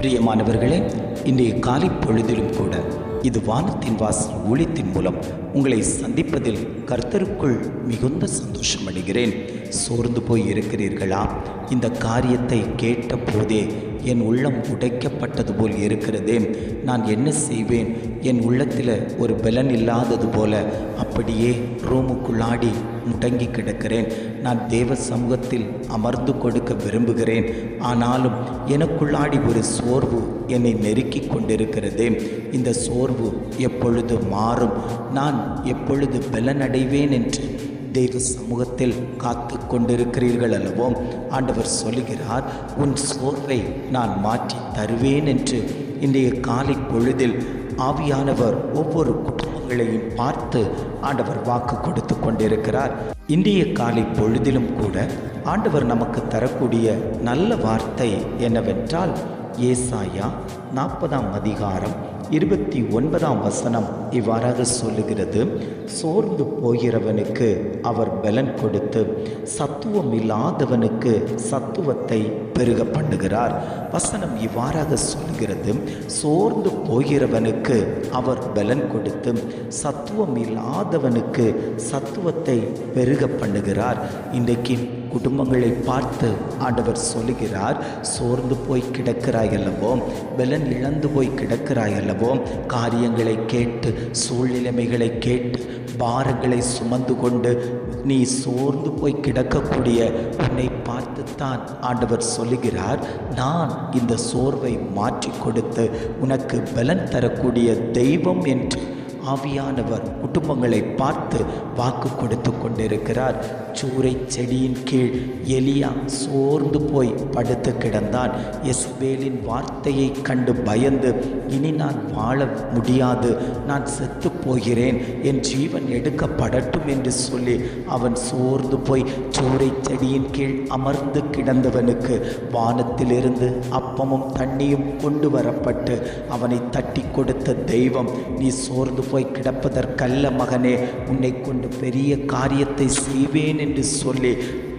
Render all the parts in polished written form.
பிரியமானவர்களே, இன்றைய காலை பொழுதிலும் கூட இது வானத்தின் வாசல் ஊழியத்தின் மூலம் உங்களை சந்திப்பதில் கர்த்தருக்குள் மிகுந்த சந்தோஷம் அடைகிறேன். சோர்ந்து போய் இருக்கிறீர்களா? இந்த காரியத்தை கேட்ட போதே என் உள்ளம் உடைக்கப்பட்டது போல் இருக்கிறதே. நான் என்ன செய்வேன்? என் உள்ளத்தில் ஒரு பலன் இல்லாதது போல அப்படியே ரூமுக்குள்ளாடி முடங்கி கிடக்கிறேன். நான் தேவ சமூகத்தில் அமர்ந்து கொடுக்க விரும்புகிறேன். ஆனாலும் எனக்குள்ளாடி ஒரு சோர்வு என்னை நெருக்கி கொண்டிருக்கிறதே. இந்த சோர்வு எப்பொழுது மாறும்? நான் எப்பொழுது பலன் அடைவேன் என்று தெய்வ சமூகத்தில் காத்து கொண்டிருக்கிறீர்கள் அல்லவோ? ஆண்டவர் சொல்லுகிறார், உன் சோர்வை நான் மாற்றி தருவேன் என்று இன்றைய காலை பொழுதில் ஆவியானவர் ஒவ்வொரு குடும்பங்களையும் பார்த்து ஆண்டவர் வாக்கு கொடுத்து கொண்டிருக்கிறார். இன்றைய காலை பொழுதிலும் கூட ஆண்டவர் நமக்கு தரக்கூடிய நல்ல வார்த்தை என்னவென்றால், ஏசாயா 40ஆம் அதிகாரம் 29ஆம் வசனம் இவ்வாறாக சொல்லுகிறது, சோர்ந்து போகிறவனுக்கு அவர் பலன் கொடுத்து சத்துவம் இல்லாதவனுக்கு சத்துவத்தை பெருக பண்ணுகிறார். வசனம் இவ்வாறாக சொல்லுகிறது, சோர்ந்து போகிறவனுக்கு அவர் பலன் கொடுத்து சத்துவம் இல்லாதவனுக்கு சத்துவத்தை பெருக பண்ணுகிறார். இன்றைக்கு குடும்பங்களை பார்த்து ஆண்டவர் சொல்லுகிறார், சோர்ந்து போய் கிடக்கிறாய் அல்லவோ, பலன் இழந்து போய் கிடக்கிறாய் அல்லவோ, காரியங்களை கேட்டு சூழ்நிலைமைகளை கேட்டு பாரங்களை சுமந்து கொண்டு நீ சோர்ந்து போய் கிடக்கக்கூடிய உன்னை பார்த்துத்தான் ஆண்டவர் சொல்லுகிறார், நான் இந்த சோர்வை மாற்றி கொடுத்து உனக்கு பலன் தரக்கூடிய தெய்வம் என்று ஆவியானவர் குடும்பங்களை பார்த்து வாக்கு கொடுத்து கொண்டிருக்கிறார். சூறை செடியின் கீழ் எலியா சோர்ந்து போய் படுத்து கிடந்தான். எசபேலின் வார்த்தையை கண்டு பயந்து, இனி நான் வாழ முடியாது, நான் செத்து போகிறேன், என் ஜீவன் எடுக்கப்படட்டும் என்று சொல்லி அவன் சோர்ந்து போய் சூறை செடியின் கீழ் அமர்ந்து கிடந்தவனுக்கு வானத்திலிருந்து அப்பமும் தண்ணியும் கொண்டு வரப்பட்டு அவனை தட்டி கொடுத்த தெய்வம், நீ சோர்ந்து போய் கிடப்பதற்கல்ல மகனே, உன்னை கொண்டு பெரிய காரியத்தை செய்வேன் என்று சொல்லி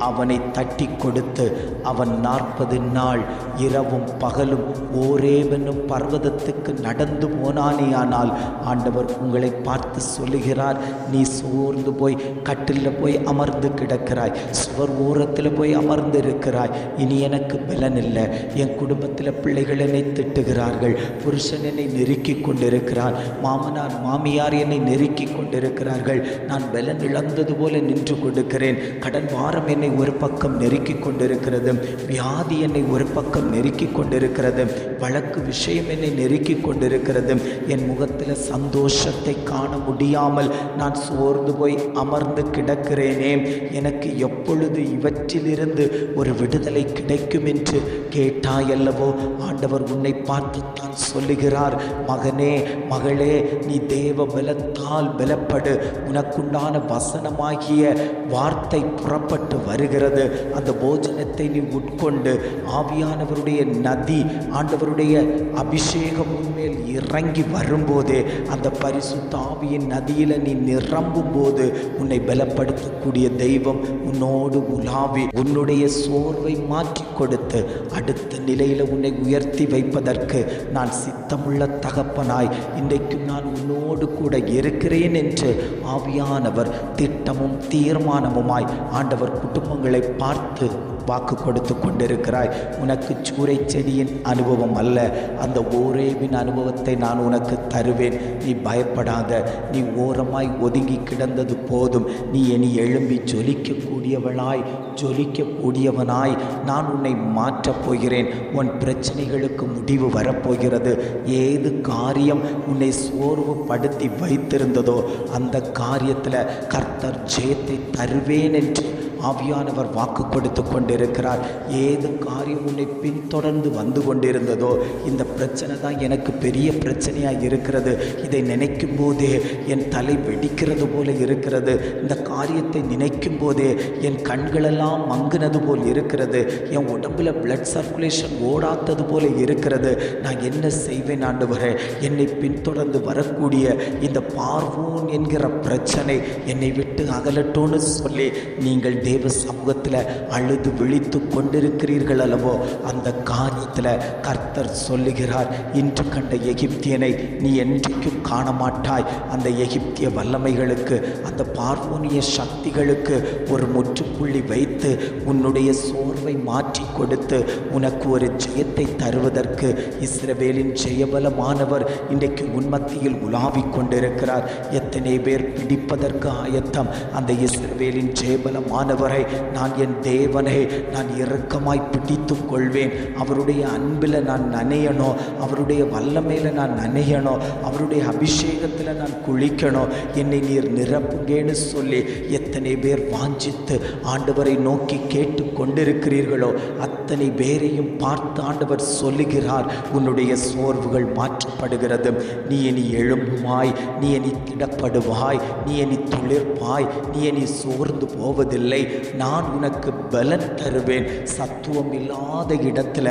அவனை தட்டி கொடுத்து அவன் 40 நாள் இரவும் பகலும் ஓரேவென்னும் பர்வதத்துக்கு நடந்து போனானேயானால் ஆண்டவர் உங்களை பார்த்து சொல்லுகிறார், நீ சோர்ந்து போய் கட்டில் போய் அமர்ந்து கிடக்கிறாய், சுவர் ஓரத்தில் போய் அமர்ந்து இருக்கிறாய், இனி எனக்கு பலன் இல்லை, என் குடும்பத்தில் பிள்ளைகள் என்னை திட்டுகிறார்கள், புருஷன் என்னை நெருக்கி கொண்டிருக்கிறார், மாமனார் மாமியார் என்னை நெருக்கி கொண்டிருக்கிறார்கள், நான் பலன் இழந்தது போல நின்று கொடுக்கிறேன், கடன் வாரம் என்னை ஒரு பக்கம் நெருக்கி கொண்டிருக்கிறது, வியாதி என்னை ஒரு பக்கம் நெருக்கி கொண்டிருக்கிறது, வழக்கு விஷயம் என்னை நெருக்கி கொண்டிருக்கிறது, என் முகத்தில் சந்தோஷத்தை காண முடியாமல் நான் சோர்ந்து போய் அமர்ந்து கிடக்கிறேனே, எனக்கு எப்பொழுது இவற்றிலிருந்து ஒரு விடுதலை கிடைக்கும் என்று கேட்டாயல்லவோ? ஆண்டவர் உன்னை பார்த்து தான் சொல்லுகிறார், மகனே மகளே, நீ தேவ பலத்தால் பலப்படு, உனக்குண்டான வசனமாகிய வார்த்தை புறப்பட்டு வருகிறது, அந்த போஜனத்தை நீ உட்கொண்டு ஆவியானவருடைய நதி ஆண்டவருடைய அபிஷேகம் உன்மேல் இறங்கி வரும்போதே, அந்த பரிசுத்த ஆவியின் நதியில் நீ நிரம்பும் போது உன்னை பலப்படுத்தக்கூடிய தெய்வம் உன்னோடு உலாவி உன்னுடைய சோர்வை மாற்றி கொடுத்து அடுத்த நிலையில் உன்னை உயர்த்தி வைப்பதற்கு நான் சித்தமுள்ள தகப்பனாய் இன்றைக்கும் நான் உன்னோடு கூட இருக்கிறேன் என்று ஆவியானவர் திட்டமும் தீர்மானமுமாய் ஆண்டவர் குடும்பங்களை பார்த்து வாக்கு கொடுத்து கொண்டிருக்கிறாய். உனக்கு சூறை செடியின் அனுபவம் அல்ல, அந்த ஓரேவின் அனுபவத்தை நான் உனக்கு தருவேன். நீ பயப்படாத, நீ ஓரமாய் ஒதுங்கி கிடந்தது போதும், நீ இனி எழும்பி ஜொலிக்கக்கூடியவளாய் ஜொலிக்கக்கூடியவனாய் நான் உன்னை மாற்றப் போகிறேன். உன் பிரச்சனைகளுக்கு முடிவு வரப்போகிறது. ஏது காரியம் உன்னை சோர்வுபடுத்தி வைத்திருந்ததோ அந்த காரியத்தில் கர்த்தர் ஜெயத்தை தருவேன் என்று ஆவியானவர் வாக்கு கொடுத்து கொண்டிருக்கிறார். ஏது காரியம் உன்னை பின்தொடர்ந்து வந்து கொண்டிருந்ததோ, இந்த பிரச்சனை தான் எனக்கு பெரிய பிரச்சனையாக இருக்கிறது, இதை நினைக்கும் போதே என் தலை வெடிக்கிறது போல இருக்கிறது, இந்த காரியத்தை நினைக்கும் போதே என் கண்களெல்லாம் மங்குனது போல் இருக்கிறது, என் உடம்புல பிளட் சர்க்குலேஷன் ஓடாதது போல இருக்கிறது, நான் என்ன செய்வேன் ஆண்டவரே? என்னை பின்தொடர்ந்து வரக்கூடிய இந்த பார்வோன் என்கிற பிரச்சனை என்னை விட்டு அகலட்டோன்னு சொல்லி நீங்கள் தேவ சமூகத்தில் அழுது விழித்து கொண்டிருக்கிறீர்கள் அல்லவோ, அந்த காரியத்தில் கர்த்தர் சொல்லுகிறார், இன்று கண்ட எகிப்தியனை நீ என்றைக்கும் காண மாட்டாய். அந்த எகிப்திய வல்லமைகளுக்கு, அந்த பார்வோனிய சக்திகளுக்கு ஒரு முற்றுப்புள்ளி வைத்து உன்னுடைய சோர்வை மாற்றி கொடுத்து உனக்கு ஒரு ஜெயத்தை தருவதற்கு இஸ்ரவேலின் ஜெயபலமானவர் இன்றைக்கு உன்மத்தியில் உலாவிக் கொண்டிருக்கிறார். எத்தனை பேர் பிடிப்பதற்கு ஆயத்தம்? அந்த இஸ்ரவேலின் ஜெயபலமானவரை நான் என் தேவனை நான் இறுக்கமாய் பிடித்து கொள்வேன். அவருடைய அன்பில் நான் நனையணும், அவருடைய வல்லமையில் நான் நனையணும், அவருடைய அபிஷேகத்தில் நான் குளிக்கணும், என்னை நீர் நிரப்புங்கேன்னு சொல்லி எத்தனை பேர் வாஞ்சித்து ஆண்டவரை நோக்கி கேட்டு கொண்டிருக்கிறீர்களோ, அத்தனை பேரையும் பார்த்து ஆண்டவர் சொல்லுகிறார், உன்னுடைய சோர்வுகள் மாற்றப்படுகிறது. நீ இனி எழும்புவாய், நீ இனி திடப்படுவாய், நீ இனி துளிர்ப்பாய், நீ இனி சோர்ந்து போவதில்லை. நான் உனக்கு பலன் தருவேன். சத்துவம் இல்லாத இடத்துல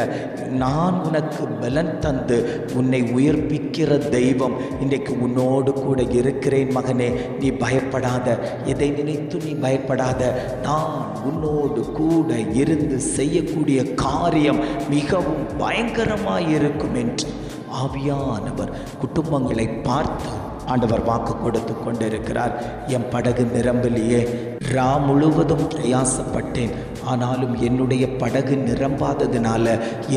நான் உனக்கு பலன் தந்து உன்னை உயிர்ப்பிக்கிற தெய்வம் இன்றைக்கு உன்னோடு கூட இருக்கிறேன். மகனே, நீ பயப்படாத, எதை நினைத்து நீ பயப்படாத. நான் உன்னோடு கூட இருந்து செய்யக்கூடிய காரியம் மிகவும் பயங்கரமாயிருக்கும் என்று ஆவியானவர் குடும்பங்களை பார்த்து ஆண்டவர் வாக்கு கொடுத்து கொண்டிருக்கிறார். என் படகு நிரம்பலையே, ரா முழுவதும் பிரயாசப்பட்டேன், ஆனாலும் என்னுடைய படகு நிரம்பாததினால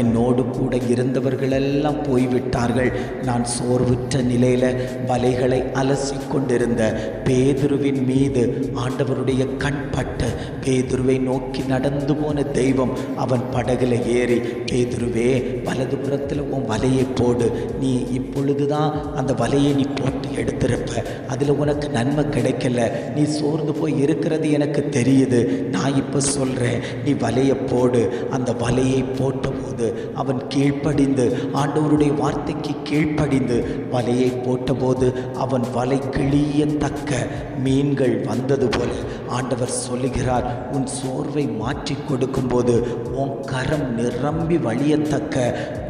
என்னோடு கூட இருந்தவர்களெல்லாம் போய்விட்டார்கள். நான் சோர்வுற்ற நிலையில் வலைகளை அலசி கொண்டிருந்த பேதுருவின் மீது ஆண்டவருடைய கண் பட்டு பேதுருவை நோக்கி நடந்து போன தெய்வம் அவன் படகுல ஏறி, பேதுருவே வலதுபுறத்தில் உன் வலையை போடு, நீ இப்பொழுதுதான் அந்த வலையை நீ போட்டு எடுத்திருப்ப, அதில் உனக்கு நன்மை கிடைக்கல, நீ சோர்ந்து போய் இருக்கிறது எனக்கு தெரியுது, நான் இப்போ சொல்கிறேன், நீ வலையை போடு. அந்த வலையை போட்டபோது அவன் கீழ்ப்படிந்து, ஆண்டவருடைய வார்த்தைக்கு கீழ்ப்படிந்து வலையை போட்டபோது அவன் வலை கிழியத்தக்க மீன்கள் வந்தது போல ஆண்டவர் சொல்லுகிறார், உன் சோர்வை மாற்றி கொடுக்கும்போது உன் கரம் நிரம்பி வழியத்தக்க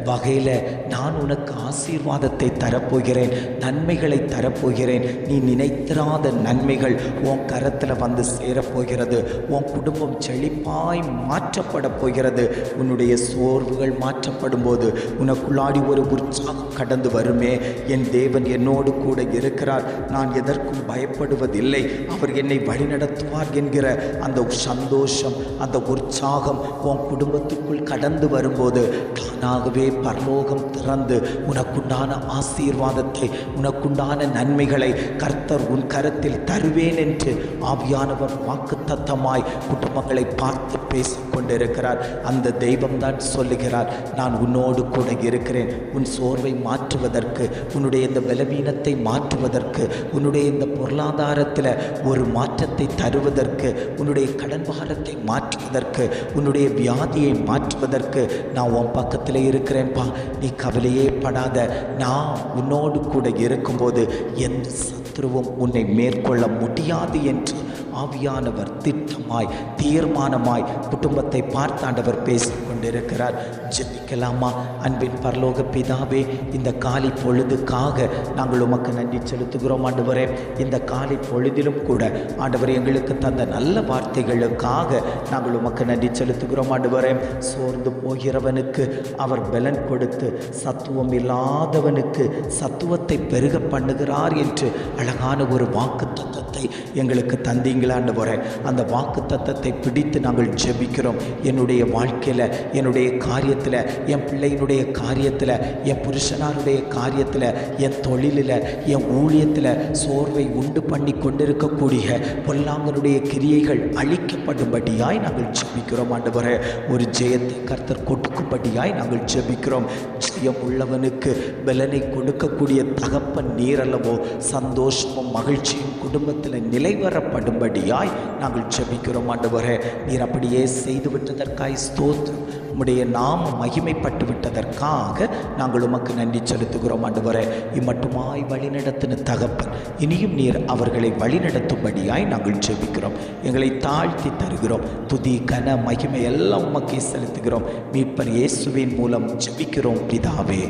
வகையில் நான் உனக்கு ஆசீர்வாதத்தை தரப்போகிறேன், நன்மைகளை தரப்போகிறேன். நீ நினைத்திராத நன்மைகள் உன் கரத்தில் வந்து சேரப்போகிறது. உன் குடும்பம் செழிப்பாய் மாற்றப்பட போகிறது. உன்னுடைய சோர்வுகள் மாற்றப்படும் போது உனக்குள்ளாடி ஒரு உற்சாகம் கடந்து வருமே. என் தேவன் என்னோடு கூட இருக்கிறார், நான் எதற்கும் பயப்படுவதில்லை, அவர் என்னை வழிநடத்துவார் என்கிற அந்த சந்தோஷம், அந்த உற்சாகம் உன் குடும்பத்துக்குள் கடந்து வரும்போது தானாகவே பரலோகம் திறந்து உனக்குண்டான ஆசீர்வாதத்தை, உனக்குண்டான நன்மைகளை கர்த்தர் உன் கரத்தில் தருவேன் என்று ஆவியானவர் வாக்குத்தத்தமாய் குடும்பங்களை பார்த்து பேசிக் கொண்டிருக்கிறார். அந்த தெய்வம்தான் சொல்லுகிறார், நான் உன்னோடு கூட இருக்கிறேன். உன் சோர்வை மாற்றுவதற்கு, உன்னுடைய இந்த பலவீனத்தை மாற்றுவதற்கு, உன்னுடைய இந்த பொருளாதாரத்தில் ஒரு மாற்றத்தை தருவதற்கு, உன்னுடைய கடன் பாரத்தை மாற்றுவதற்கு, உன்னுடைய வியாதியை மாற்றுவதற்கு நான் உன் பக்கத்தில் இருக்கிறேன்ப்பா, நீ கவலையே படாத. நான் உன்னோடு கூட இருக்கும்போது எந்த சத்துருவும் உன்னை மேற்கொள்ள முடியாது என்று ஆவியானவர் திட்டமாய் தீர்மானமாய் குடும்பத்தை பார்த்தாண்டவர் பேசிக் கொண்டிருக்கிறார். ஜெபிக்கலாமா? அன்பின் பரலோக பிதாவே, இந்த காலை பொழுதுக்காக நாங்கள் உமக்கு நன்றி செலுத்துகிறோம் ஆண்டவரே. இந்த காலை பொழுதிலும் கூட ஆண்டவர் எங்களுக்கு தந்த நல்ல வார்த்தைகளுக்காக நாங்கள் உமக்கு நன்றி செலுத்துகிறோம் ஆண்டவரே. சோர்ந்து போகிறவனுக்கு அவர் பலன் கொடுத்து சத்துவம் இல்லாதவனுக்கு சத்துவத்தை பெருக பண்ணுகிறார் என்று அழகான ஒரு வாக்கு தத்தத்தை எங்களுக்கு தந்தீங்களாண்டவரே. அந்த வாக்கு தத்தத்தை பிடித்து நாங்கள் ஜெபிக்கிறோம். என்னுடைய வாழ்க்கையில், என்னுடைய காரியத்தில், என் பிள்ளையினுடைய காரியத்தில், என் புருஷனாருடைய காரியத்தில், என் தொழிலில், என் ஊழியத்தில் சோர்வை உண்டு பண்ணி கொண்டிருக்கக்கூடிய பொல்லாங்கனுடைய கிரியைகள் அழிக்கப்படும்படியாய் நாங்கள் ஜெபிக்கிறோம் ஆண்டவரே. ஒரு ஜெயத்தை கர்த்தர் கொடுக்கும்படியாய் நாங்கள் ஜெபிக்கிறோம். ஜெயம் உள்ளவனுக்கு பலனை கொடுக்கக்கூடிய தகப்பன் நீர் அல்லவோ. சந்தோஷமும் மகிழ்ச்சியும் குடும்பத்தில் நிலைவரப்படும்படியாய் நாங்கள் ஜெபிக்கிறோம் ஆண்டவரே. நீர் அப்படியே செய்து விட்டதற்காய் ஸ்தோத்திரம். உம்முடைய நாமம் மகிமைப்பட்டு விட்டதற்காக நாங்கள் உமக்கு நன்றி செலுத்துகிறோம் ஆண்டவரே. இம்மட்டுமாய் வழிநடத்தின தகப்பன், இனியும் நீர் அவர்களை வழிநடத்தும்படியாய் நாங்கள் ஜெபிக்கிறோம். எங்களை தாழ்த்தி தருகிறோம். துதி கன மகிமை எல்லாம் உமக்கே செலுத்துகிறோம். மீட்பர் இயேசுவின் மூலம் ஜெபிக்கிறோம் பிதாவே.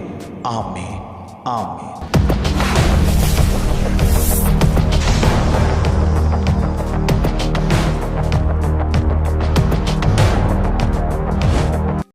ஆமென், ஆமென்.